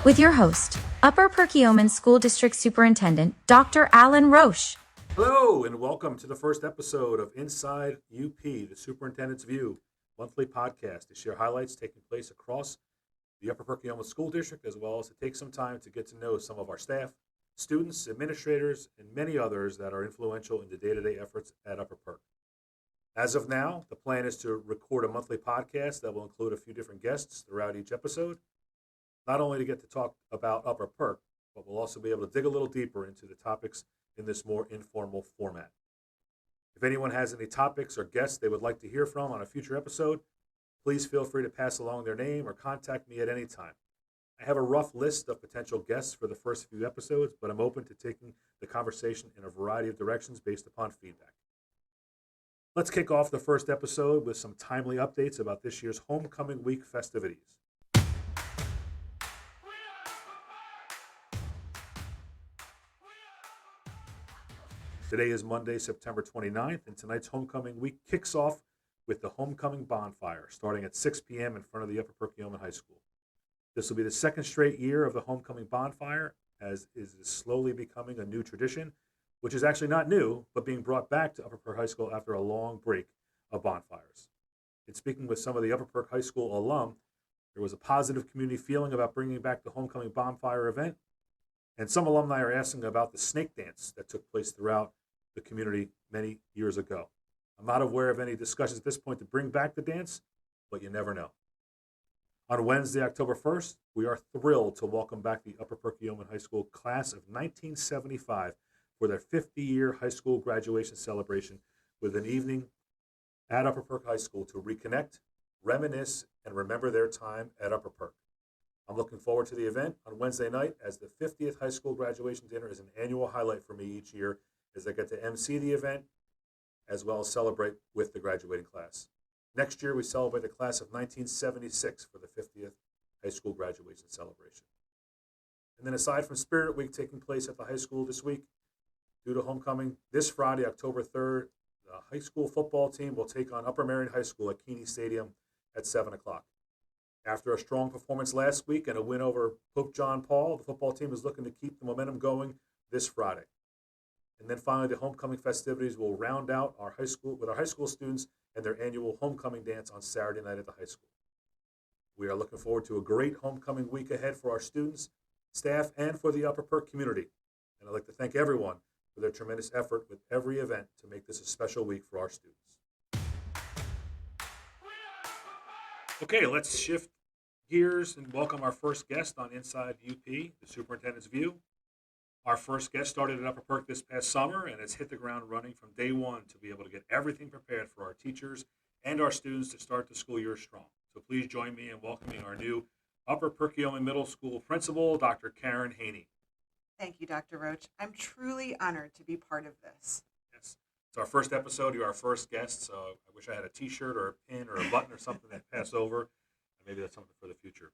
with your host, Upper Perk School District Superintendent, Dr. Allyn Roche. Hello, and welcome to the first episode of Inside UP, the Superintendent's View, monthly podcast to share highlights taking place across the Upper Perk School District, as well as to take some time to get to know some of our staff, students, administrators, and many others that are influential in the day-to-day efforts at Upper Perk. As of now, the plan is to record a monthly podcast that will include a few different guests throughout each episode, not only to get to talk about Upper Perk, but we'll also be able to dig a little deeper into the topics in this more informal format. If anyone has any topics or guests they would like to hear from on a future episode, please feel free to pass along their name or contact me at any time. I have a rough list of potential guests for the first few episodes, but I'm open to taking the conversation in a variety of directions based upon feedback. Let's kick off the first episode with some timely updates about this year's Homecoming Week festivities. Today is Monday, September 29th, and tonight's Homecoming Week kicks off with the Homecoming Bonfire, starting at 6 p.m. in front of the Upper Perk High School. This will be the second straight year of the Homecoming Bonfire, as is slowly becoming a new tradition, which is actually not new, but being brought back to Upper Perk High School after a long break of bonfires. In speaking with some of the Upper Perk High School alum, there was a positive community feeling about bringing back the Homecoming Bonfire event, and some alumni are asking about the snake dance that took place throughout the community many years ago. I'm not aware of any discussions at this point to bring back the dance, but you never know. On Wednesday, October 1st, we are thrilled to welcome back the Upper Perk High School class of 1975 for their 50-year high school graduation celebration with an evening at Upper Perk High School to reconnect, reminisce, and remember their time at Upper Perk. I'm looking forward to the event on Wednesday night, as the 50th high school graduation dinner is an annual highlight for me each year, as I get to MC the event as well as celebrate with the graduating class. Next year, we celebrate the class of 1976 for the 50th high school graduation celebration. And then aside from Spirit Week taking place at the high school this week, due to homecoming, this Friday, October 3rd, the high school football team will take on Upper Marion High School at Keeney Stadium at 7 o'clock. After a strong performance last week and a win over Pope John Paul, the football team is looking to keep the momentum going this Friday. And then finally, the homecoming festivities will round out our high school students and their annual homecoming dance on Saturday night at the high school. We are looking forward to a great homecoming week ahead for our students, staff, and for the Upper Perk community. And I'd like to thank everyone for their tremendous effort with every event to make this a special week for our students. Okay, let's shift gears and welcome our first guest on Inside UP, the Superintendent's View. Our first guest started at Upper Perk this past summer and has hit the ground running from day one to be able to get everything prepared for our teachers and our students to start the school year strong. So please join me in welcoming our new Upper Perk Middle School Principal, Dr. Karen Haney. Thank you, Dr. Roche. I'm truly honored to be part of this. Yes, it's our first episode. You're our first guest, so I wish I had a T-shirt or a pin or a button or something to pass over. Maybe that's something for the future.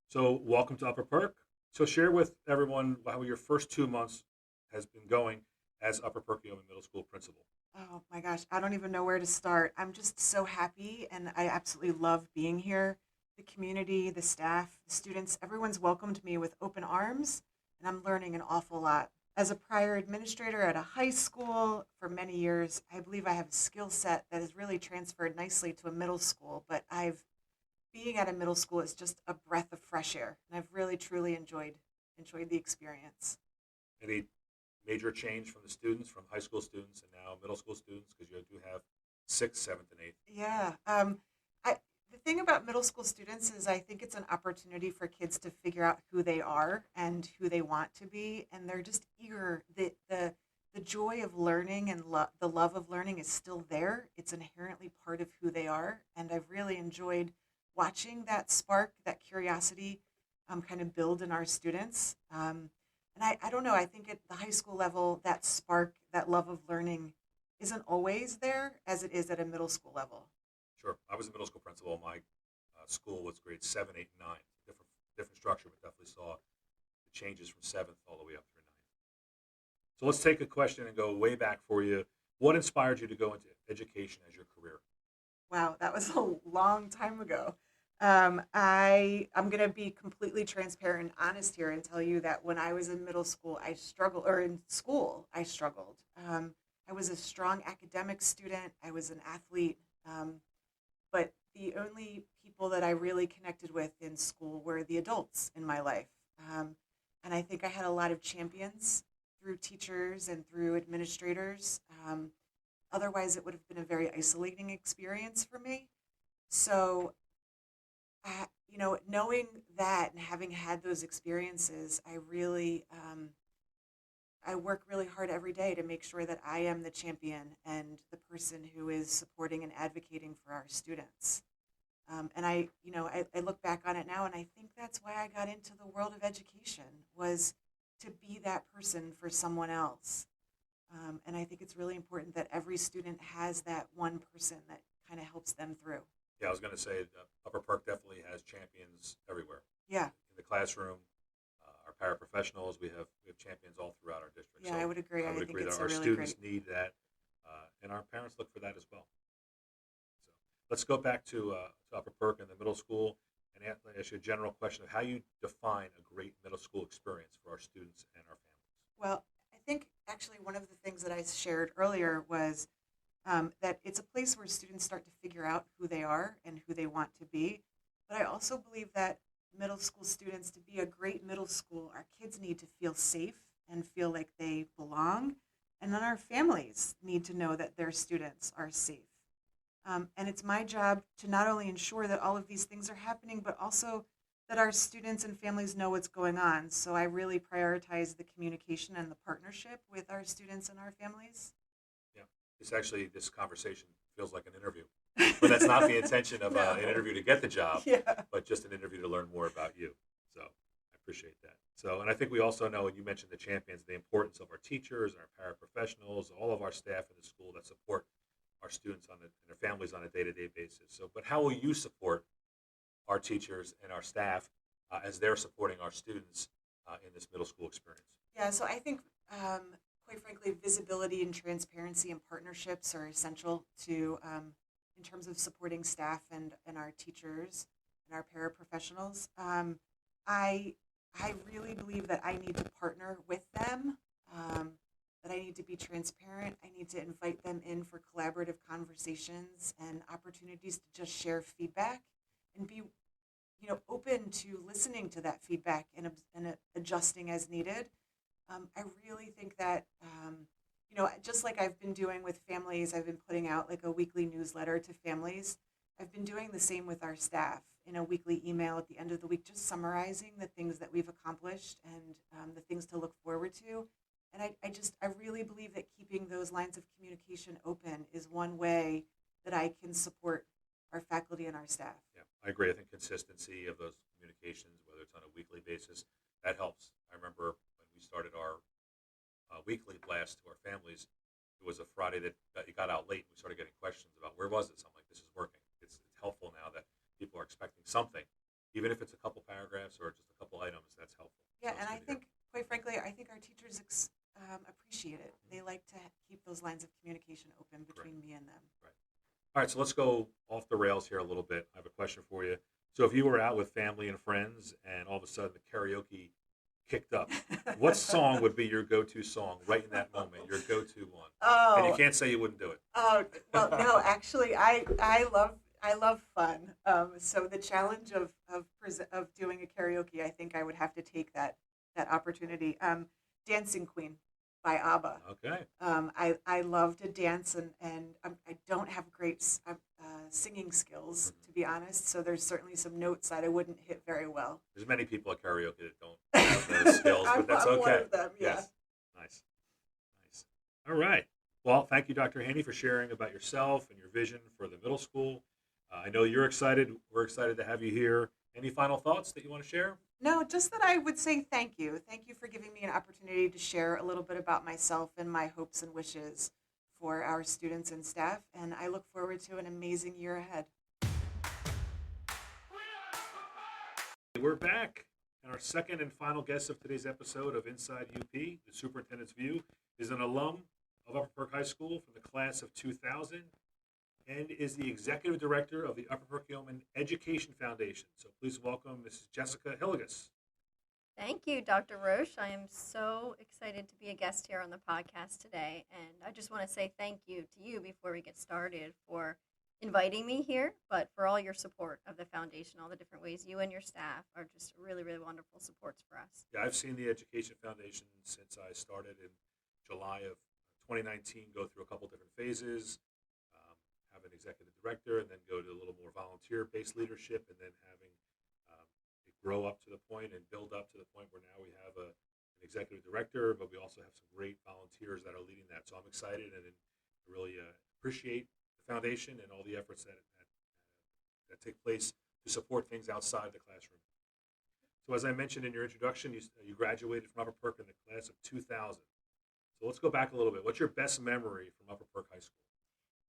So welcome to Upper Perk. So share with everyone how your first 2 months has been going as Upper Perk Middle School Principal. Oh my gosh, I don't even know where to start. I'm just so happy, and I absolutely love being here. The community, the staff, the students, everyone's welcomed me with open arms, and I'm learning an awful lot. As a prior administrator at a high school for many years, I believe I have a skill set that has really transferred nicely to a middle school, but being at a middle school is just a breath of fresh air, and I've really truly enjoyed the experience. Any major change from the students, from high school students and now middle school students, because you do have 6th, 7th, and 8th? Yeah. The thing about middle school students is I think it's an opportunity for kids to figure out who they are and who they want to be, and they're just eager. The joy of learning and the love of learning is still there. It's inherently part of who they are, and I've really enjoyed watching that spark, that curiosity kind of build in our students. And I don't know, I think at the high school level, that spark, that love of learning isn't always there as it is at a middle school level. Sure. I was a middle school principal. My school was grades 7, 8, and 9. Different structure, but definitely saw the changes from 7th all the way up through 9th. So let's take a question and go way back for you. What inspired you to go into education as your career? Wow, that was a long time ago. I'm going to be completely transparent and honest here and tell you that when I was in middle school, I struggled, or in school, I struggled. I was a strong academic student. I was an athlete. But the only people that I really connected with in school were the adults in my life. And I think I had a lot of champions through teachers and through administrators. Otherwise, it would have been a very isolating experience for me. So, knowing that and having had those experiences, I work really hard every day to make sure that I am the champion and the person who is supporting and advocating for our students. And I look back on it now, and I think that's why I got into the world of education, was to be that person for someone else. And I think it's really important that every student has that one person that kind of helps them through. Yeah, I was going to say Upper Perk definitely has champions everywhere. Yeah, In the classroom, our paraprofessionals, we have champions all throughout our district. yeah, So I would agree. I I would think agree it's that our really students great. need that, and our parents look for that as well. So let's go back to Upper Perk and the middle school, and ask you a general question of how you define a great middle school experience for our students and our families. Well, I think actually one of the things that I shared earlier was that it's a place where students start to figure out who they are and who they want to be. But I also believe that middle school students, to be a great middle school, our kids need to feel safe and feel like they belong. And then our families need to know that their students are safe. And it's my job to not only ensure that all of these things are happening, but also that our students and families know what's going on. So I really prioritize the communication and the partnership with our students and our families. Yeah, this conversation feels like an interview, but that's not the intention of No. an interview to get the job, Yeah. but just an interview to learn more about you. So I appreciate that. So, and I think we also know, and you mentioned the champions, the importance of our teachers and our paraprofessionals, all of our staff in the school that support our students and their families on a day-to-day basis. So, but how will you support our teachers and our staff as they're supporting our students in this middle school experience? Yeah, so I think, quite frankly, visibility and transparency and partnerships are essential to, in terms of supporting staff and our teachers and our paraprofessionals. I really believe that I need to partner with them, that I need to be transparent. I need to invite them in for collaborative conversations and opportunities to just share feedback and be open to listening to that feedback and adjusting as needed. I really think that, just like I've been doing with families, I've been putting out like a weekly newsletter to families. I've been doing the same with our staff in a weekly email at the end of the week, just summarizing the things that we've accomplished and the things to look forward to. And I really believe that keeping those lines of communication open is one way that I can support our faculty and our staff. Yeah, I agree. I think consistency of those communications, whether it's on a weekly basis, that helps. I remember when we started our weekly blast to our families, it was a Friday that it got out late. We started getting questions about where was this. I'm like, this is working. It's helpful now that people are expecting something, even if it's a couple paragraphs or just a couple items. That's helpful. Yeah, So it's and I good to hear. think, quite frankly, I think our teachers appreciate it. They like to keep those lines of communication open between me and them. Right. All right, so let's go off the rails here a little bit. I have a question for you. So if you were out with family and friends and all of a sudden the karaoke kicked up, what song would be your go-to song right in that moment, your go-to one? And you Oh, can't say you wouldn't do it. oh, well, no, actually, I love fun. So the challenge of doing a karaoke, I think I would have to take that opportunity. Dancing Queen by ABBA. Okay. I love to dance, and I don't have great singing skills, to be honest. So there's certainly some notes that I wouldn't hit very well. There's many people at karaoke that don't have those skills, but that's I'm okay. one of them. Yeah. Yes. Nice. Nice. All right. Well, thank you, Dr. Haney, for sharing about yourself and your vision for the middle school. I know you're excited. We're excited to have you here. Any final thoughts that you want to share? No, just that I would say thank you. Thank you for giving me an opportunity to share a little bit about myself and my hopes and wishes for our students and staff. And I look forward to an amazing year ahead. We're back, and our second and final guest of today's episode of Inside UP, the Superintendent's View, is an alum of Upper Perk High School from the class of 2000. and is the Executive Director of the Upper Perk Education Foundation. So please welcome Mrs. Jessica Hilligus. Thank you, Dr. Roche. I am so excited to be a guest here on the podcast today. And I just want to say thank you to you before we get started for inviting me here, but for all your support of the foundation, all the different ways you and your staff are just really, really wonderful supports for us. Yeah, I've seen the Education Foundation since I started in July of 2019, go through a couple different phases, have an executive director, and then go to a little more volunteer-based leadership, and then having it grow up to the point and build up to the point where now we have an executive director, but we also have some great volunteers that are leading that. So I'm excited and really appreciate the foundation and all the efforts that take place to support things outside the classroom. So as I mentioned in your introduction, you graduated from Upper Perk in the class of 2000. So let's go back a little bit. What's your best memory from Upper Perk High School?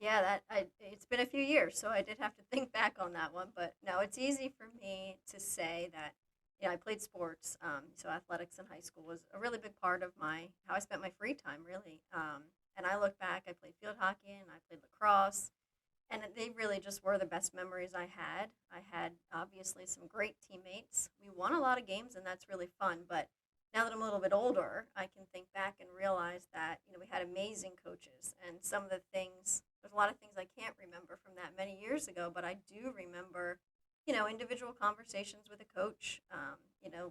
Yeah, it's been a few years, so I did have to think back on that one. But no, it's easy for me to say that, I played sports, so athletics in high school was a really big part of how I spent my free time, really. And I look back, I played field hockey and I played lacrosse, and they really just were the best memories I had. I had obviously some great teammates. We won a lot of games, and that's really fun. But now that I'm a little bit older, I can think back and realize that we had amazing coaches, and some of the things. There's a lot of things I can't remember from that many years ago, but I do remember, individual conversations with a coach,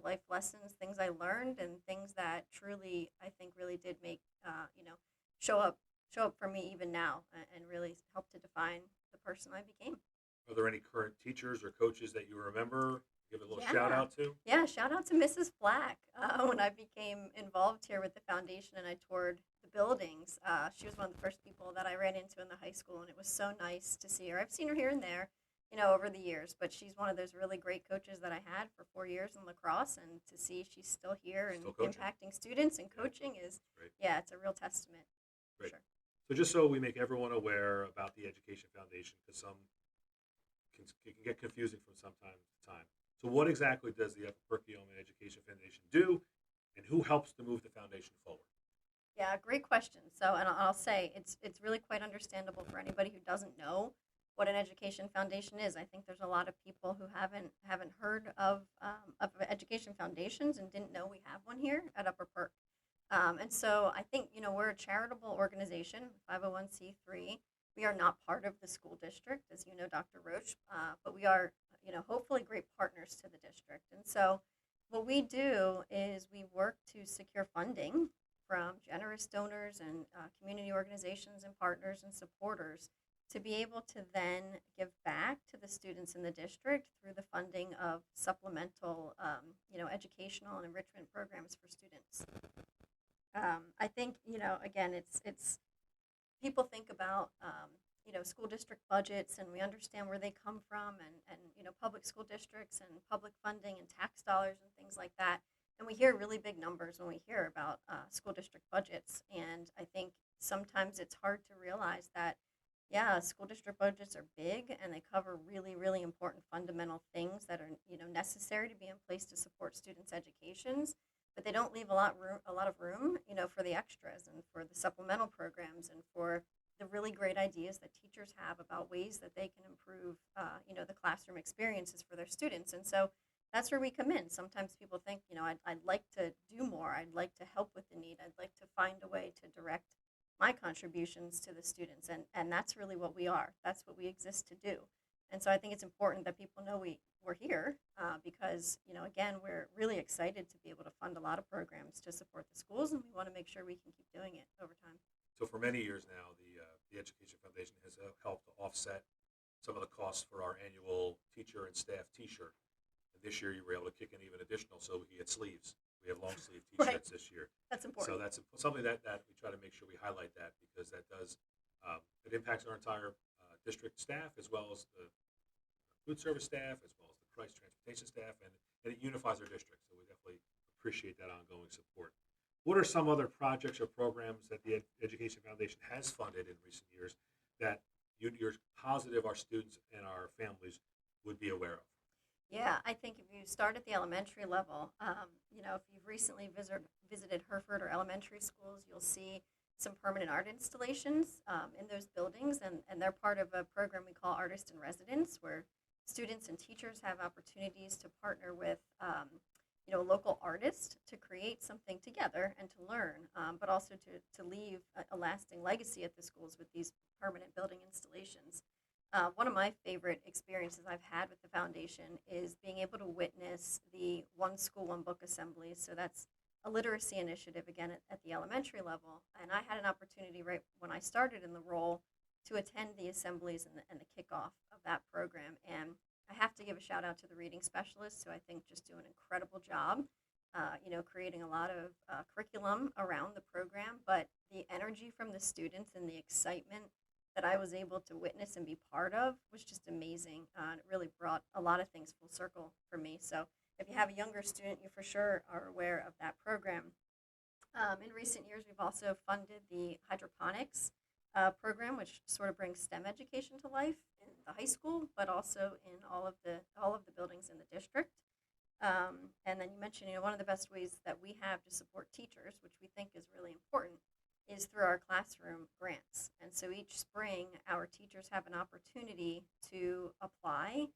life lessons, things I learned, and things that truly I think really did make, show up for me even now, and really help to define the person I became. Are there any current teachers or coaches that you remember? Give a little Yeah. shout out to? Yeah, shout out to Mrs. Black. When I became involved here with the foundation and I toured the buildings, she was one of the first people that I ran into in the high school, and it was so nice to see her. I've seen her here and there, over the years, but she's one of those really great coaches that I had for 4 years in lacrosse, and to see she's still here and Still coaching. impacting students and coaching is, Great. yeah, it's a real testament. Great. Sure. So just so we make everyone aware about the Education Foundation, because it can get confusing from time to time. So what exactly does the Upper Perk Education Foundation do, and who helps to move the foundation forward? Yeah, great question. So, and I'll say it's really quite understandable for anybody who doesn't know what an education foundation is. I think there's a lot of people who haven't heard of education foundations and didn't know we have one here at Upper Perk. And so I think we're a charitable organization, 501c3. We are not part of the school district, as you know, Dr. Roche, but we are hopefully great partners to the district. And so what we do is we work to secure funding from generous donors and community organizations and partners and supporters to be able to then give back to the students in the district through the funding of supplemental, educational and enrichment programs for students. I think, again, it's people think about, school district budgets, and we understand where they come from, and public school districts and public funding and tax dollars and things like that. And we hear really big numbers when we hear about school district budgets. And I think sometimes it's hard to realize that, yeah, school district budgets are big, and they cover really, really important fundamental things that are, necessary to be in place to support students' educations. But they don't leave a lot of room, for the extras and for the supplemental programs and for the really great ideas that teachers have about ways that they can improve, the classroom experiences for their students. And so that's where we come in. Sometimes people think, I'd like to do more. I'd like to help with the need. I'd like to find a way to direct my contributions to the students. And that's really what we are. That's what we exist to do. And so I think it's important that people know we're here because, again, we're really excited to be able to fund a lot of programs to support the schools, and we want to make sure we can keep doing it over time. So for many years now, the Education Foundation has helped to offset some of the costs for our annual teacher and staff T-shirt. And this year, you were able to kick in even additional, so we can get sleeves. We have long sleeve T-shirts Right. this year. That's important. So that's something that we try to make sure we highlight that, because that does it impacts our entire district staff, as well as the food service staff, as well as the Christ transportation staff, and it unifies our district. So we definitely appreciate that ongoing support. What are some other projects or programs that the Education Foundation has funded in recent years that you're positive our students and our families would be aware of? Yeah, I think if you start at the elementary level, if you've recently visited Hereford or elementary schools, you'll see some permanent art installations in those buildings, and they're part of a program we call Artist in Residence, where students and teachers have opportunities to partner with a local artist to create something together and to learn, but also to leave a lasting legacy at the schools with these permanent building installations. One of my favorite experiences I've had with the foundation is being able to witness the One School, One Book assemblies. So that's a literacy initiative, again, at the elementary level. And I had an opportunity right when I started in the role to attend the assemblies and the kickoff of that program. And I have to give a shout out to the reading specialists, who I think just do an incredible job, creating a lot of curriculum around the program. But the energy from the students and the excitement that I was able to witness and be part of was just amazing. And it really brought a lot of things full circle for me. So if you have a younger student, you for sure are aware of that program. In recent years, we've also funded the hydroponics program, which sort of brings STEM education to life in the high school, but also in all of the buildings in the district. And then you mentioned, one of the best ways that we have to support teachers, which we think is really important, is through our classroom grants. And so each spring, our teachers have an opportunity to apply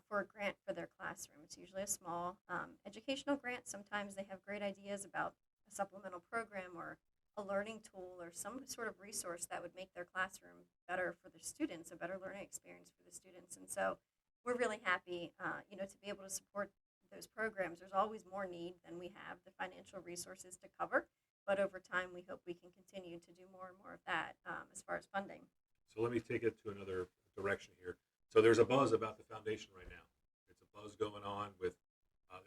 for a grant for their classroom. It's usually a small educational grant. Sometimes they have great ideas about a supplemental program or a learning tool or some sort of resource that would make their classroom better for the students, a better learning experience for the students. And so we're really happy, to be able to support those programs. There's always more need than we have the financial resources to cover. But over time, we hope we can continue to do more and more of that as far as funding. So let me take it to another direction here. So there's a buzz about the foundation right now. It's a buzz going on with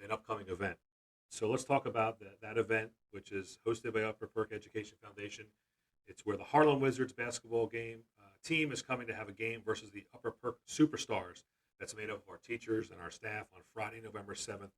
an upcoming event. So let's talk about that event, which is hosted by Upper Perk Education Foundation. It's where the Harlem Wizards basketball team is coming to have a game versus the Upper Perk Superstars. That's made up of our teachers and our staff on Friday, November 7th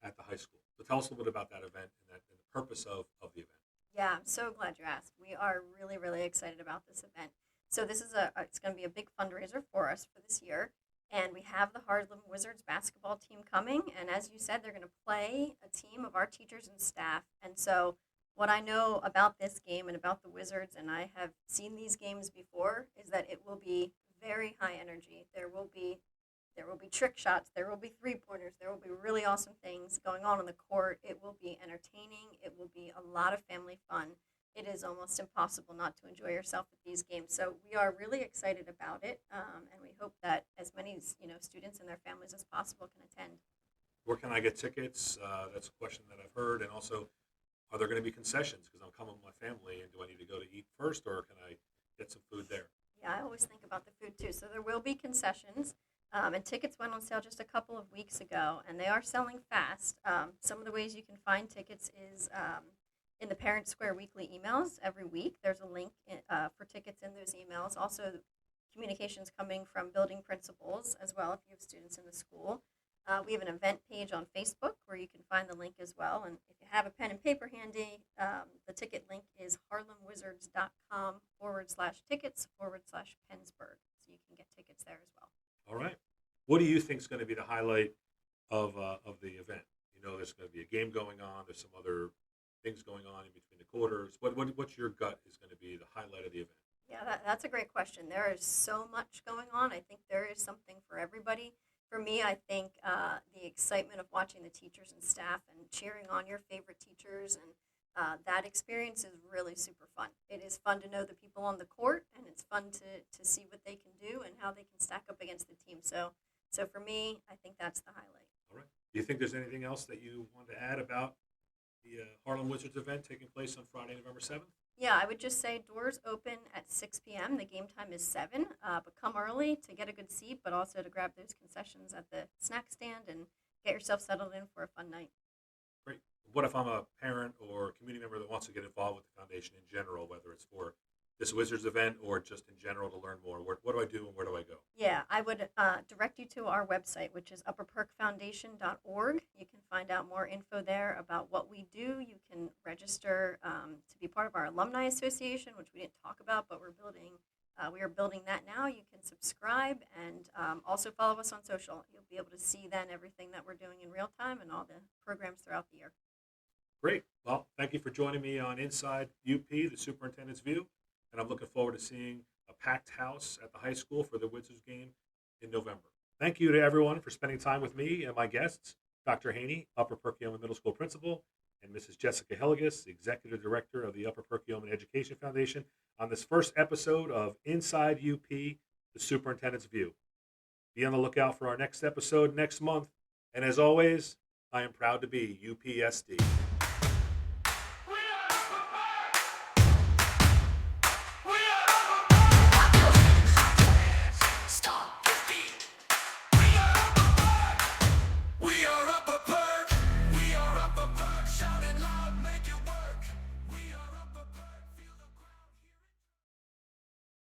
at the high school. So tell us a little bit about that event and the purpose of the event. Yeah, I'm so glad you asked. We are really, really excited about this event. So this is it's going to be a big fundraiser for us for this year. And we have the Harlem Wizards basketball team coming. And as you said, they're going to play a team of our teachers and staff. And so what I know about this game and about the Wizards, and I have seen these games before, is that it will be very high energy. There will be trick shots. There will be three-pointers. There will be really awesome things going on the court. It will be entertaining. It will be a lot of family fun. It is almost impossible not to enjoy yourself at these games. So we are really excited about it, and we hope that as many students and their families as possible can attend. Where can I get tickets? That's a question that I've heard. And also, are there going to be concessions? Because I'm coming with my family, and do I need to go to eat first, or can I get some food there? Yeah, I always think about the food too. So there will be concessions. And tickets went on sale just a couple of weeks ago, and they are selling fast. Some of the ways you can find tickets is in the Parent Square weekly emails every week. There's a link for tickets in those emails. Also, communications coming from building principals as well if you have students in the school. We have an event page on Facebook where you can find the link as well. And if you have a pen and paper handy, the ticket link is harlemwizards.com/tickets/Pennsburg. So you can get tickets there as well. All right. What do you think is going to be the highlight of the event? There's going to be a game going on. There's some other things going on in between the quarters. What's your gut is going to be the highlight of the event? Yeah, that's a great question. There is so much going on. I think there is something for everybody. For me, I think the excitement of watching the teachers and staff and cheering on your favorite teachers, and that experience is really super fun. It is fun to know the people on the court, and it's fun to see what they can do and how they can stack up against the team. So for me, I think that's the highlight. All right. Do you think there's anything else that you want to add about the Harlem Wizards event taking place on Friday, November 7th? Yeah, I would just say doors open at 6 p.m. The game time is 7, but come early to get a good seat, but also to grab those concessions at the snack stand and get yourself settled in for a fun night. Great. What if I'm a parent or a community member that wants to get involved with the foundation in general, whether it's for this Wizards event or just in general to learn more? What do I do and where do I go? Yeah, I would direct you to our website, which is upperperkfoundation.org. You can find out more info there about what we do. You can register to be part of our alumni association, which we didn't talk about, but we are building that now. You can subscribe and also follow us on social. You'll be able to see then everything that we're doing in real time and all the programs throughout the year. Great. Well, thank you for joining me on Inside UP, the Superintendent's View, and I'm looking forward to seeing a packed house at the high school for the Wizards game in November. Thank you to everyone for spending time with me and my guests, Dr. Haney, Upper Perkiomen Middle School Principal, and Mrs. Jessica Hilligus, Executive Director of the Upper Perkiomen Education Foundation, on this first episode of Inside UP, the Superintendent's View. Be on the lookout for our next episode next month, and as always, I am proud to be UPSD.